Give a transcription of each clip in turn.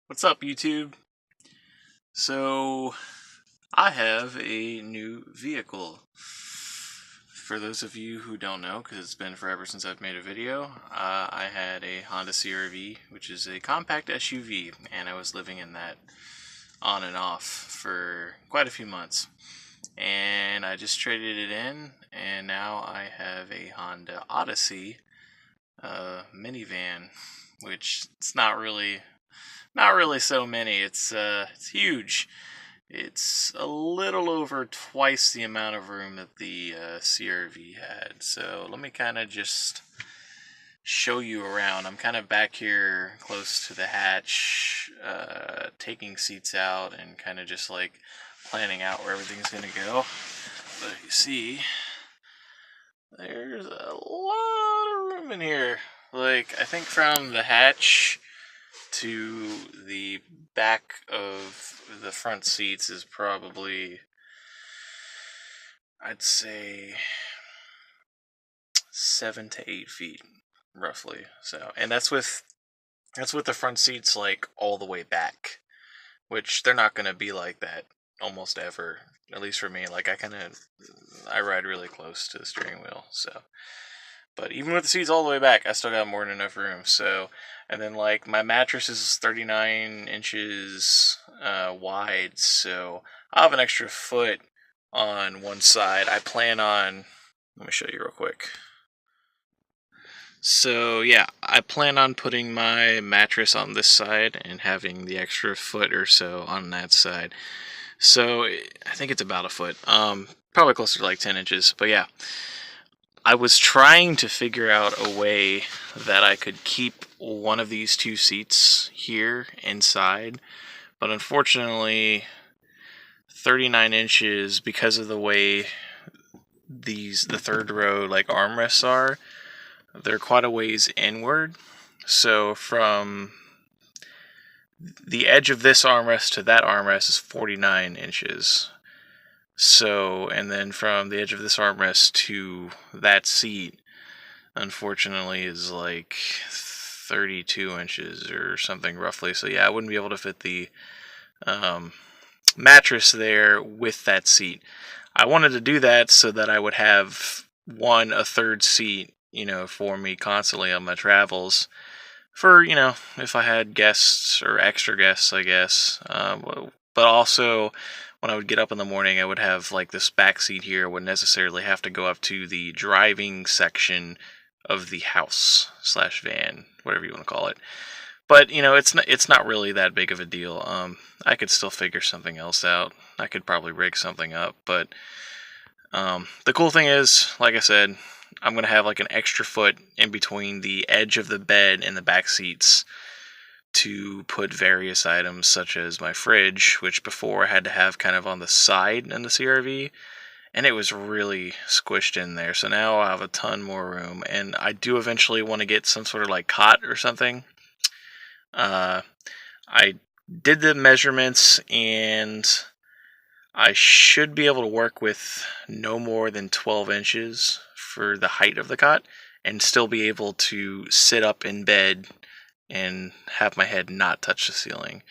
What's up, YouTube? So, I have a new vehicle. For those of you who don't know, because it's been forever since I've made a video, I had a Honda CR-V, which is a compact SUV, and I was living in that on and off for quite a few months. And I just traded it in, and now I have a Honda Odyssey minivan, which it's not really so many. It's huge. It's a little over twice the amount of room that the CRV had. So let me kind of just show you around. I'm kind of back here close to the hatch, taking seats out and kind of just like planning out where everything's gonna go. But you see, there's a lot of room in here. Like, I think from the hatch to the back of the front seats is probably, I'd say, 7 to 8 feet, roughly. So, and that's with the front seats like all the way back, which they're not going to be like that almost ever. At least for me, like I ride really close to the steering wheel, so. But even with the seats all the way back, I still got more than enough room. So, and then like my mattress is 39 inches wide, so I'll have an extra foot on one side. I plan on. Let me show you real quick. So yeah, I plan on putting my mattress on this side and having the extra foot or so on that side. So I think it's about a foot. Probably closer to like 10 inches. But yeah. I was trying to figure out a way that I could keep one of these two seats here inside, but unfortunately 39 inches, because of the way the third row like armrests are, they're quite a ways inward. So from the edge of this armrest to that armrest is 49 inches. So, and then from the edge of this armrest to that seat, unfortunately, is like 32 inches or something roughly. So yeah, I wouldn't be able to fit the mattress there with that seat. I wanted to do that so that I would have a third seat, for me constantly on my travels. For, if I had guests or extra guests, I guess. But also, when I would get up in the morning, I would have like this back seat here. I wouldn't necessarily have to go up to the driving section of the house / van, whatever you want to call it. But it's not really that big of a deal. I could still figure something else out. I could probably rig something up. But the cool thing is, like I said, I'm gonna have like an extra foot in between the edge of the bed and the back seats to put various items such as my fridge, which before I had to have kind of on the side in the CRV, and it was really squished in there. So now I have a ton more room, and I do eventually want to get some sort of like cot or something. I did the measurements, and I should be able to work with no more than 12 inches for the height of the cot, and still be able to sit up in bed and have my head not touch the ceiling.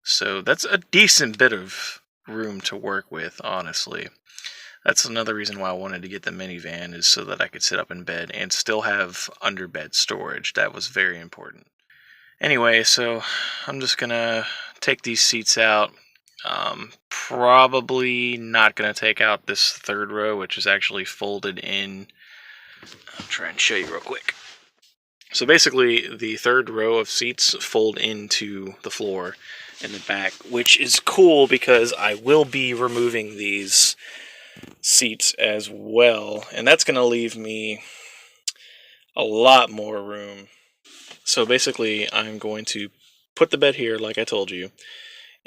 So that's a decent bit of room to work with, honestly. That's another reason why I wanted to get the minivan, is so that I could sit up in bed and still have underbed storage. That was very important. Anyway, so I'm just gonna take these seats out. Probably not gonna take out this third row, which is actually folded in. I'll try and show you real quick. So basically, the third row of seats fold into the floor in the back, which is cool because I will be removing these seats as well, and that's going to leave me a lot more room. So basically, I'm going to put the bed here, like I told you,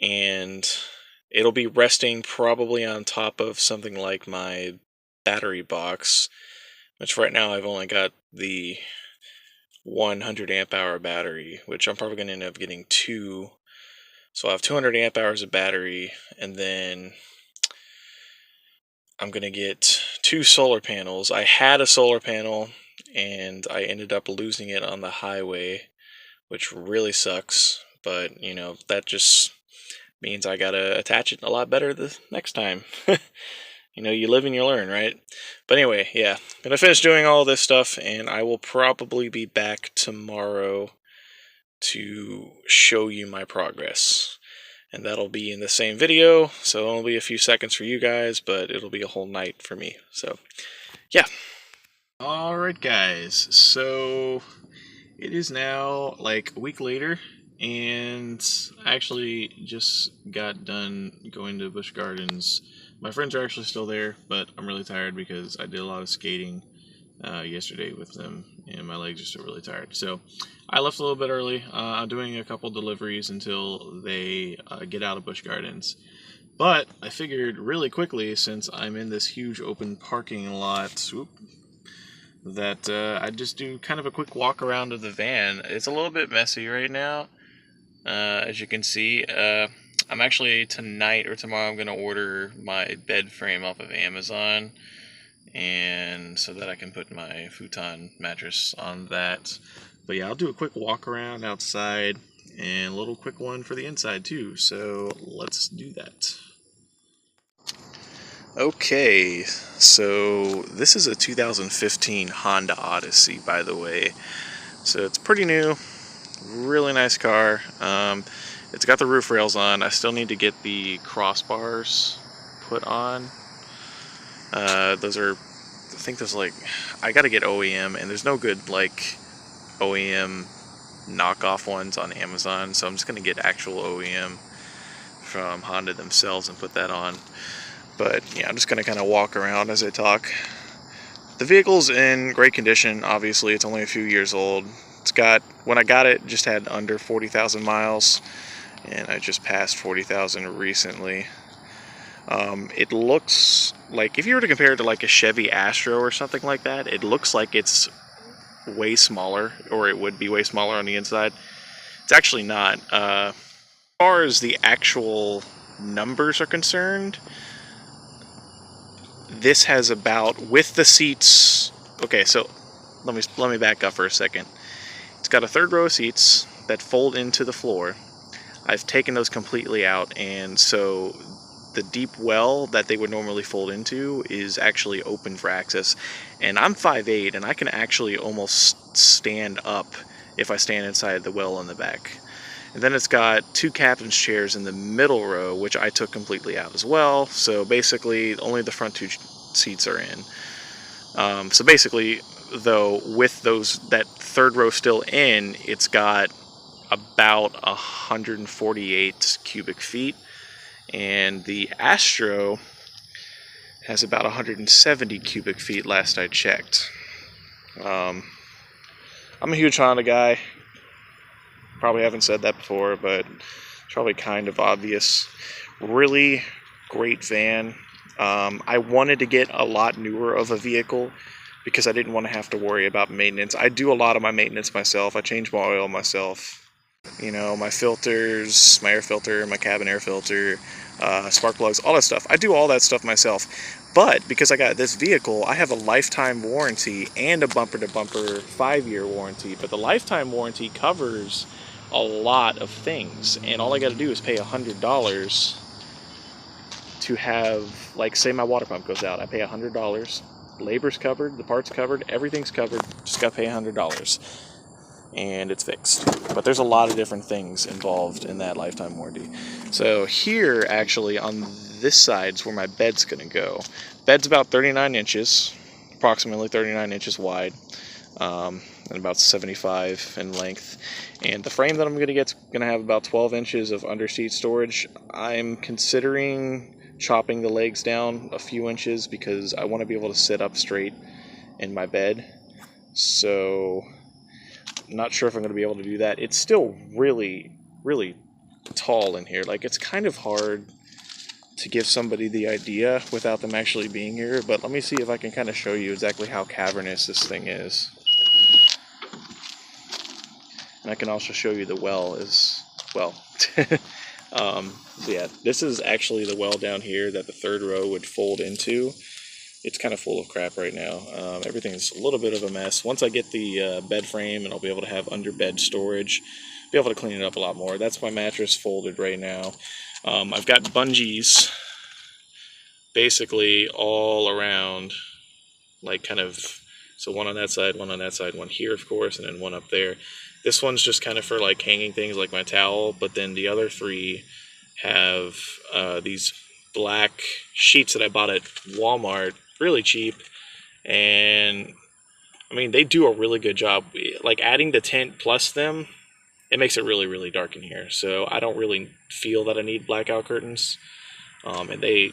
and it'll be resting probably on top of something like my battery box, which right now I've only got the 100 amp hour battery, which I'm probably going to end up getting two. So I have 200 amp hours of battery, and then I'm going to get two solar panels. I had a solar panel, and I ended up losing it on the highway, which really sucks. but you know, that just means I gotta attach it a lot better the next time. You know, you live and you learn, right? But anyway, yeah, gonna finish doing all this stuff, and I will probably be back tomorrow to show you my progress. And that'll be in the same video, so it'll be a few seconds for you guys, but it'll be a whole night for me. So, yeah. Alright guys, so it is now like a week later, and I actually just got done going to Busch Gardens. My friends are actually still there, but I'm really tired because I did a lot of skating yesterday with them, and my legs are still really tired. So I left a little bit early. I'm doing a couple deliveries until they get out of Busch Gardens. But I figured really quickly, since I'm in this huge open parking lot, that I'd just do kind of a quick walk around of the van. It's a little bit messy right now, as you can see. I'm actually, tonight or tomorrow, I'm going to order my bed frame off of Amazon, and so that I can put my futon mattress on that. But yeah, I'll do a quick walk around outside and a little quick one for the inside too, so let's do that. Okay, so this is a 2015 Honda Odyssey, by the way. So it's pretty new, really nice car. It's got the roof rails on. I still need to get the crossbars put on. Those are, I think there's like, I gotta get OEM, and there's no good like OEM knockoff ones on Amazon, so I'm just gonna get actual OEM from Honda themselves and put that on. But yeah, I'm just gonna kind of walk around as I talk. The vehicle's in great condition. Obviously, it's only a few years old. It's got, when I got it, just had under 40,000 miles, and I just passed 40,000 recently. It looks like, if you were to compare it to like a Chevy Astro or something like that, it looks like it's way smaller, or it would be way smaller on the inside. It's actually not. As far as the actual numbers are concerned, this has about, with the seats, okay, so let me back up for a second. It's got a third row of seats that fold into the floor. I've taken those completely out, and so the deep well that they would normally fold into is actually open for access. And I'm 5'8", and I can actually almost stand up if I stand inside the well in the back. And then it's got two captain's chairs in the middle row, which I took completely out as well. So basically, only the front two seats are in. So basically, though, with that third row still in, it's got about 148 cubic feet, and the Astro has about 170 cubic feet last I checked. I'm a huge Honda guy. Probably haven't said that before, but it's probably kind of obvious. Really great van. I wanted to get a lot newer of a vehicle because I didn't want to have to worry about maintenance. I do a lot of my maintenance myself. I change my oil myself. You know, my filters, my air filter, my cabin air filter, spark plugs, all that stuff. I do all that stuff myself. But because I got this vehicle, I have a lifetime warranty and a bumper-to-bumper 5-year warranty. But the lifetime warranty covers a lot of things, and all I got to do is pay $100 to have, like, say my water pump goes out. I pay $100. Labor's covered, the parts covered, everything's covered. Just got to pay $100. And it's fixed. But there's a lot of different things involved in that lifetime warranty. So here, actually, on this side is where my bed's going to go. Bed's about 39 inches, approximately 39 inches wide, and about 75 in length. And the frame that I'm going to get is going to have about 12 inches of under-seat storage. I'm considering chopping the legs down a few inches because I want to be able to sit up straight in my bed. So I'm not sure if I'm going to be able to do that. It's still really, really tall in here. Like, it's kind of hard to give somebody the idea without them actually being here, but let me see if I can kind of show you exactly how cavernous this thing is. And I can also show you the well as well. So yeah, this is actually the well down here that the third row would fold into. It's kind of full of crap right now. Everything's a little bit of a mess. Once I get the bed frame and I'll be able to have under bed storage, be able to clean it up a lot more. That's my mattress folded right now. I've got bungees basically all around, like kind of, so one on that side, one on that side, one here of course, and then one up there. This one's just kind of for like hanging things like my towel, but then the other three have these black sheets that I bought at Walmart, really cheap, and I mean they do a really good job. Like adding the tent plus them, it makes it really, really dark in here, so I don't really feel that I need blackout curtains. And they,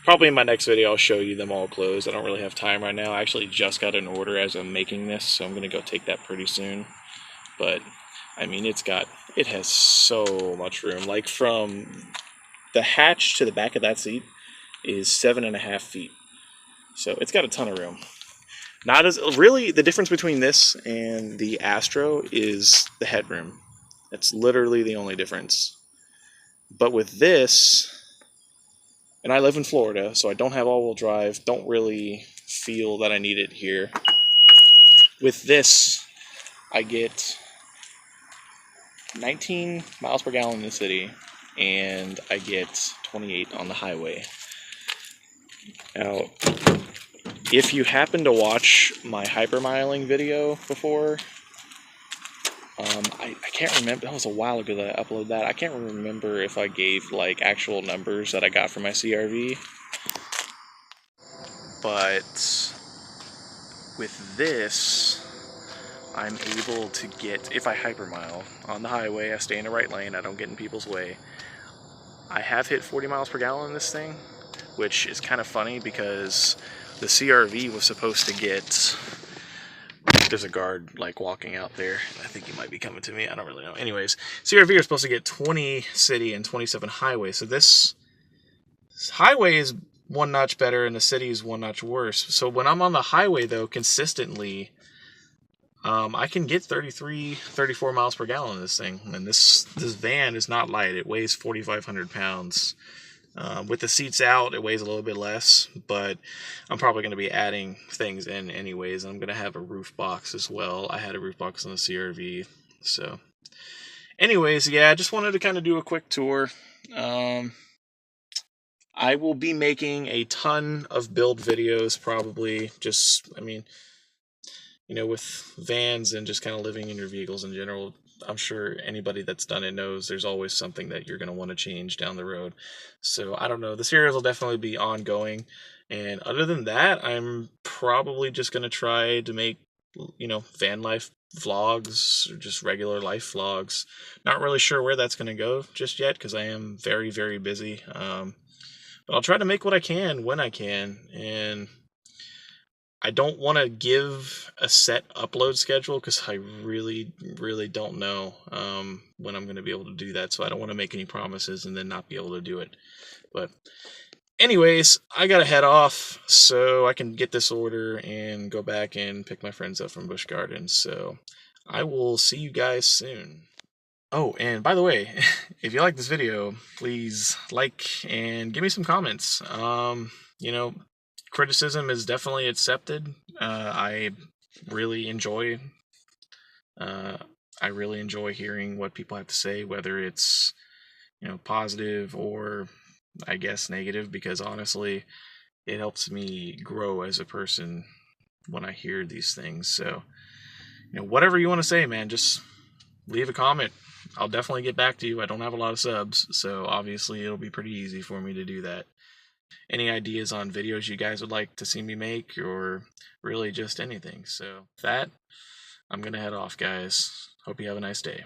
probably in my next video I'll show you them all closed. I don't really have time right now. I actually just got an order as I'm making this, so I'm gonna go take that pretty soon. But I mean, it has so much room. Like from the hatch to the back of that seat is 7.5 feet, so it's got a ton of room. Not as really, the difference between this and the Astro is the headroom. That's literally the only difference. But with this, and I live in Florida, so I don't have all-wheel drive, don't really feel that I need it here. With this, I get 19 miles per gallon in the city, and I get 28 on the highway. Now, if you happen to watch my hypermiling video before, I can't remember, that was a while ago that I uploaded that. I can't remember if I gave like actual numbers that I got from my CRV. But with this, I'm able to get, if I hypermile on the highway, I stay in the right lane, I don't get in people's way. I have hit 40 miles per gallon in this thing, which is kind of funny because the CRV was supposed to get, there's a guard like walking out there. I think he might be coming to me, I don't really know. Anyways, CRV are supposed to get 20 city and 27 highway, so this highway is one notch better and the city is one notch worse. So when I'm on the highway though, consistently, I can get 33, 34 miles per gallon in this thing. And this van is not light. It weighs 4,500 pounds. With the seats out, it weighs a little bit less, but I'm probably going to be adding things in anyways. I'm going to have a roof box as well. I had a roof box on the CRV. So anyways, yeah, I just wanted to kind of do a quick tour. I will be making a ton of build videos probably. Just, I mean, you know, with vans and just kind of living in your vehicles in general, I'm sure anybody that's done it knows there's always something that you're going to want to change down the road. So I don't know, the series will definitely be ongoing. And other than that, I'm probably just going to try to make, you know, van life vlogs or just regular life vlogs. Not really sure where that's going to go just yet because I am very, very busy. But I'll try to make what I can when I can. And I don't want to give a set upload schedule because I really, really don't know when I'm going to be able to do that. So I don't want to make any promises and then not be able to do it. But anyways, I got to head off so I can get this order and go back and pick my friends up from Busch Gardens. So I will see you guys soon. Oh, and by the way, if you like this video, please like and give me some comments. You know, criticism is definitely accepted. I really enjoy hearing what people have to say, whether it's, you know, positive or I guess negative, because honestly, it helps me grow as a person when I hear these things. So, you know, whatever you want to say, man, just leave a comment. I'll definitely get back to you. I don't have a lot of subs, so obviously it'll be pretty easy for me to do that. Any ideas on videos you guys would like to see me make, or really just anything. So with that, I'm going to head off, guys. Hope you have a nice day.